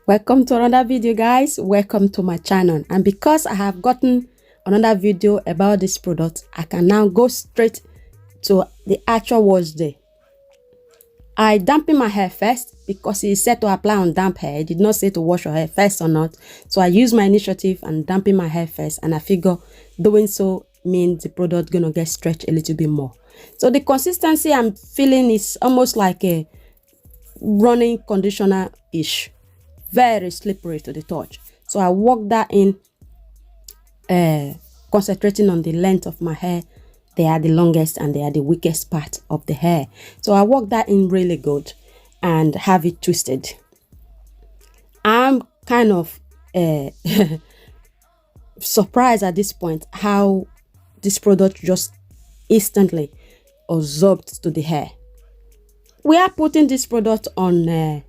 Welcome to another video, guys. Welcome to my channel. And because I have gotten another video about this product, I can now go straight to the actual wash day. I dampen my hair first because it said to apply on damp hair. It did not say to wash your hair first or not. So I use my initiative and dampen my hair first, and I figure doing so means the product gonna get stretched a little bit more. So the consistency I'm feeling is almost like a running conditioner-ish. Very slippery to the touch. So I work that in, concentrating on the length of my hair. They are the longest and they are the weakest part of the hair. So I work that in really good and have it twisted. I'm kind of surprised at this point how this product just instantly absorbed to the hair. We are putting this product on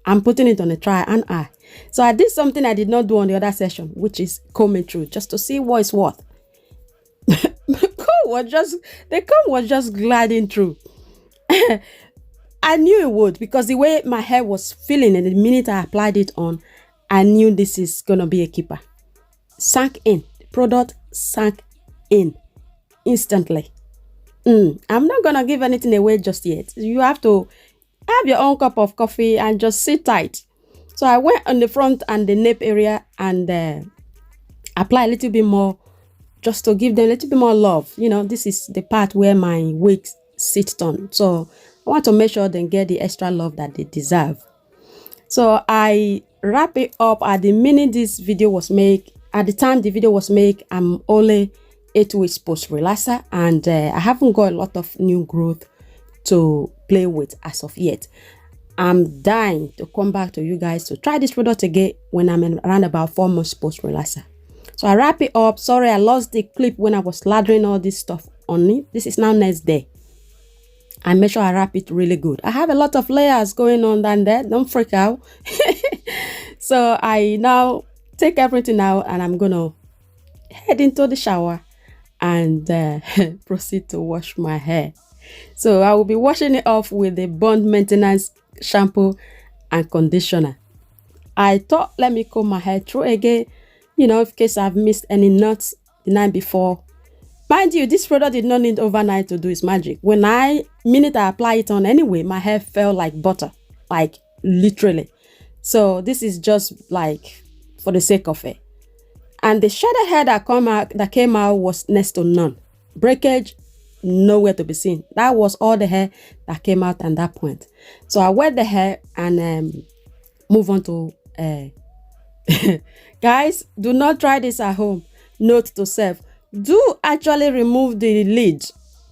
I'm putting it on a try and eye. So I did something I did not do on the other session, which is combing through just to see what it's worth. The comb was just gliding through. I knew it would, because the way my hair was feeling and the minute I applied it on, I knew this is gonna be a keeper. Sank in. The product sank in instantly. I'm not gonna give anything away just yet. You have to have your own cup of coffee and just sit tight. So I went on the front and the nape area and apply a little bit more, just to give them a little bit more love. You know, this is the part where my wigs sit on. So I want to make sure they get the extra love that they deserve. So I wrap it up at the minute this video was made. At the time the video was made, I'm only 8 weeks post relaxer, and I haven't got a lot of new growth to play with as of yet. I'm dying to come back to you guys to try this product again when I'm around about 4 months post relaxer. So I wrap it up. Sorry, I lost the clip when I was lathering all this stuff on it. This is now next day. I make sure I wrap it really good. I have a lot of layers going on down there. Don't freak out. So I now take everything out and I'm gonna head into the shower and proceed to wash my hair. So I will be washing it off with the bond maintenance shampoo and conditioner. I thought, let me comb my hair through again, you know, in case I've missed any knots the night before. Mind you, this product did not need overnight to do its magic. Minute I apply it on anyway, my hair felt like butter, like literally. So this is just like for the sake of it. And the shaded hair that came out was next to none. Breakage, nowhere to be seen. That was all the hair that came out at that point. So I wet the hair and move on to guys, do not try this at home. Note to self, do actually remove the lid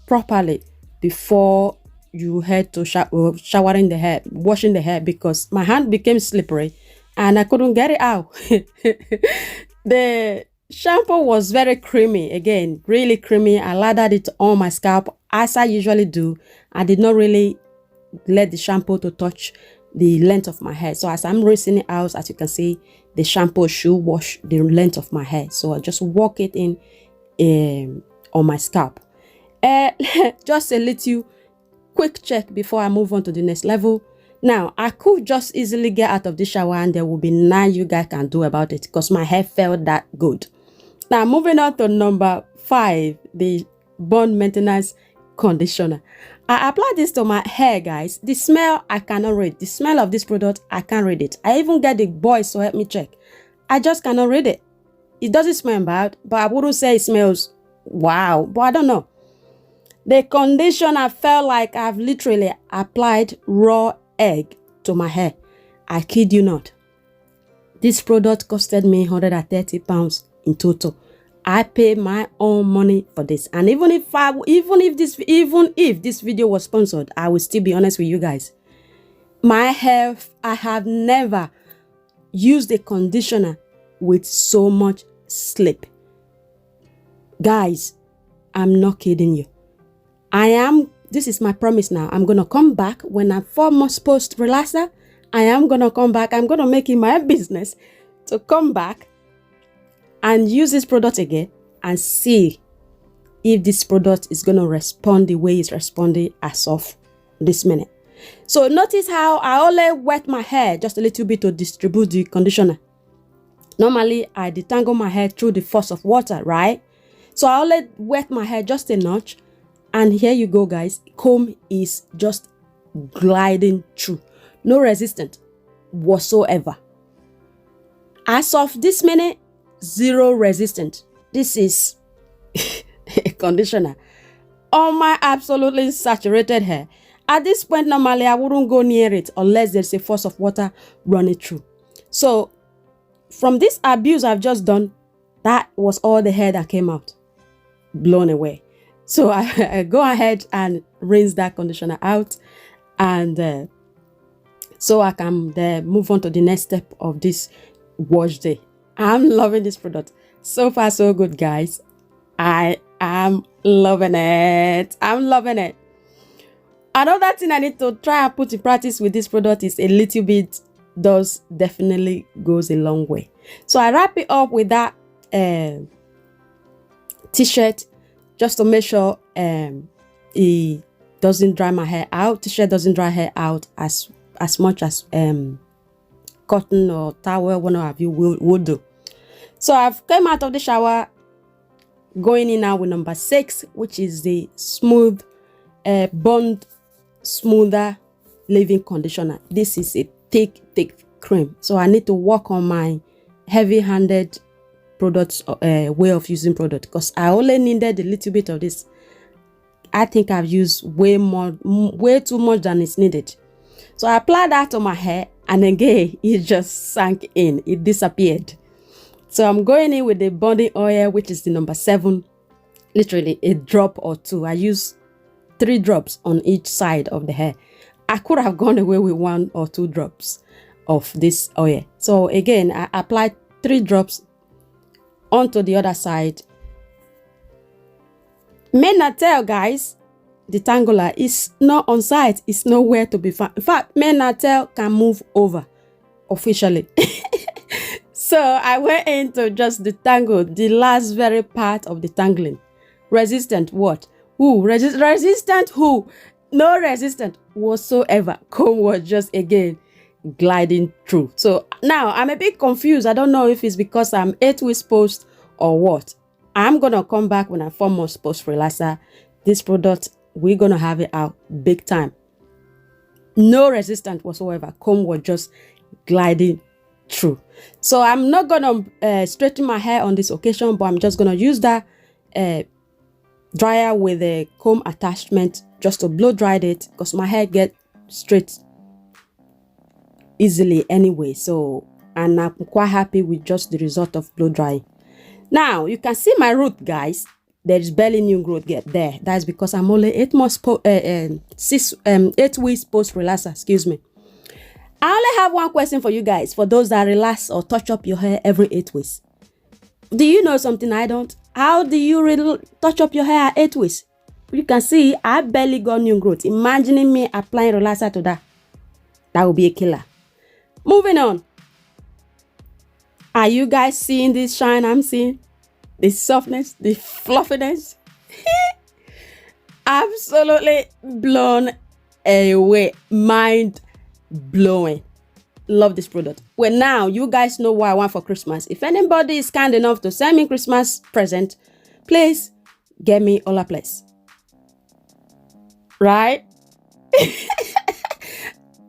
properly before you head to showering the hair, washing the hair, because my hand became slippery and I couldn't get it out. The shampoo was very creamy, again, really creamy. I lathered it on my scalp as I usually do. I did not really let the shampoo to touch the length of my hair. So as I'm rinsing it out, as you can see, the shampoo should wash the length of my hair. So I just walk it in on my scalp. Just a little quick check before I move on to the next level. Now, I could just easily get out of the shower and there will be nothing you guys can do about it because my hair felt that good. Now, moving on to number 5, the bond maintenance conditioner. I apply this to my hair, guys. The smell, I cannot read. The smell of this product, I can't read it. I even get the boys to help me check. I just cannot read it. It doesn't smell bad, but I wouldn't say it smells wow, but I don't know. The conditioner felt like I've literally applied raw egg to my hair. I kid you not. This product costed me £130 in total. I paid my own money for this, and even if this video was sponsored, I will still be honest with you guys. My hair, I have never used a conditioner with so much slip. Guys, I'm not kidding you. This is my promise now. I'm gonna come back when I'm 4 months post relaxer. I am gonna come back. I'm gonna make it my business to come back and use this product again and see if this product is going to respond the way it's responding as of this minute. So notice how I only wet my hair just a little bit to distribute the conditioner. Normally, I detangle my hair through the force of water, right? So I only wet my hair just a notch. And here you go, guys. Comb is just gliding through. No resistance whatsoever. As of this minute, zero resistance. This is a conditioner on my absolutely saturated hair. At this point, normally, I wouldn't go near it unless there's a force of water running through. So, from this abuse I've just done, that was all the hair that came out. Blown away. So, I go ahead and rinse that conditioner out. And so I can move on to the next step of this wash day. I'm loving this product. So far, so good, guys. I am loving it. I'm loving it. Another thing I need to try and put in practice with this product is a little bit definitely goes a long way. So I wrap it up with that t-shirt just to make sure it doesn't dry my hair out. T-shirt doesn't dry hair out as much as cotton or towel, one of you will do. So I've come out of the shower, going in now with number 6, which is the smooth bond smoother leave-in conditioner. This is a thick cream, so I need to work on my heavy-handed products way of using product, because I only needed a little bit of this. I think I've used way too much than is needed. So I applied that on my hair, and again it just sank in, it disappeared. So I'm going in with the bonding oil, which is the number 7, literally a drop or 2. I use 3 drops on each side of the hair. I could have gone away with 1 or 2 drops of this oil. So again, I applied 3 drops onto the other side. May not tell, guys, the tangler is not on site. It's nowhere to be found. In fact, may not tell can move over officially. So I went in to just detangle the last very part of the tangling. Resistant what? Who? Resistant who? No resistance whatsoever. Comb was just again gliding through. So now I'm a bit confused. I don't know if it's because I'm 8 weeks post or what. I'm gonna come back when I'm 4 months post relaxer. This product, we're gonna have it out big time. No resistance whatsoever. Comb was just gliding through. So I'm not gonna straighten my hair on this occasion, but I'm just gonna use that dryer with a comb attachment just to blow dry it, because my hair gets straight easily anyway. So, and I'm quite happy with just the result of blow drying. Now you can see my root, guys. There is barely new growth yet there. That's because I'm only 8 months 8 weeks post relaxer. Excuse me. I only have one question for you guys, for those that relax or touch up your hair every 8 weeks. Do you know something I don't? How do you really touch up your hair at 8 weeks? You can see I barely got new growth. Imagining me applying relaxer to that. That would be a killer. Moving on. Are you guys seeing this shine I'm seeing? The softness, the fluffiness. Absolutely blown away. Mind blowing. Love this product. Well, now you guys know what I want for Christmas. If anybody is kind enough to send me Christmas present, please get me Olaplex. Right?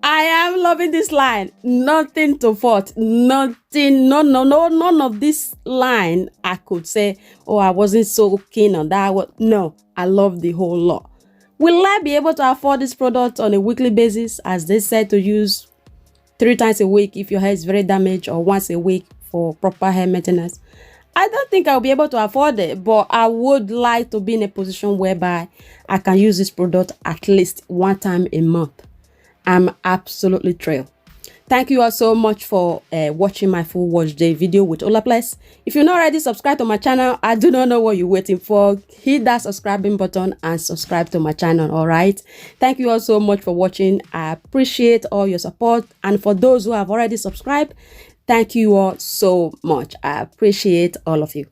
I am loving this line. Nothing to fault. Nothing. None of this line I could say, oh, I wasn't so keen on that. No, I love the whole lot. Will I be able to afford this product on a weekly basis, as they said to use 3 times a week if your hair is very damaged, or once a week for proper hair maintenance? I don't think I'll be able to afford it, but I would like to be in a position whereby I can use this product at least 1 time a month. I'm absolutely thrilled. Thank you all so much for watching my full wash day video with Olaplex. If you're not already subscribed to my channel, I do not know what you're waiting for. Hit that subscribing button and subscribe to my channel, all right? Thank you all so much for watching. I appreciate all your support. And for those who have already subscribed, thank you all so much. I appreciate all of you.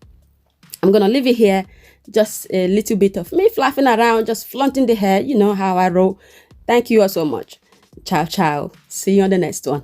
I'm gonna leave it here. Just a little bit of me fluffing around, just flaunting the hair. You know how I roll. Thank you all so much. Ciao, ciao. See you on the next one.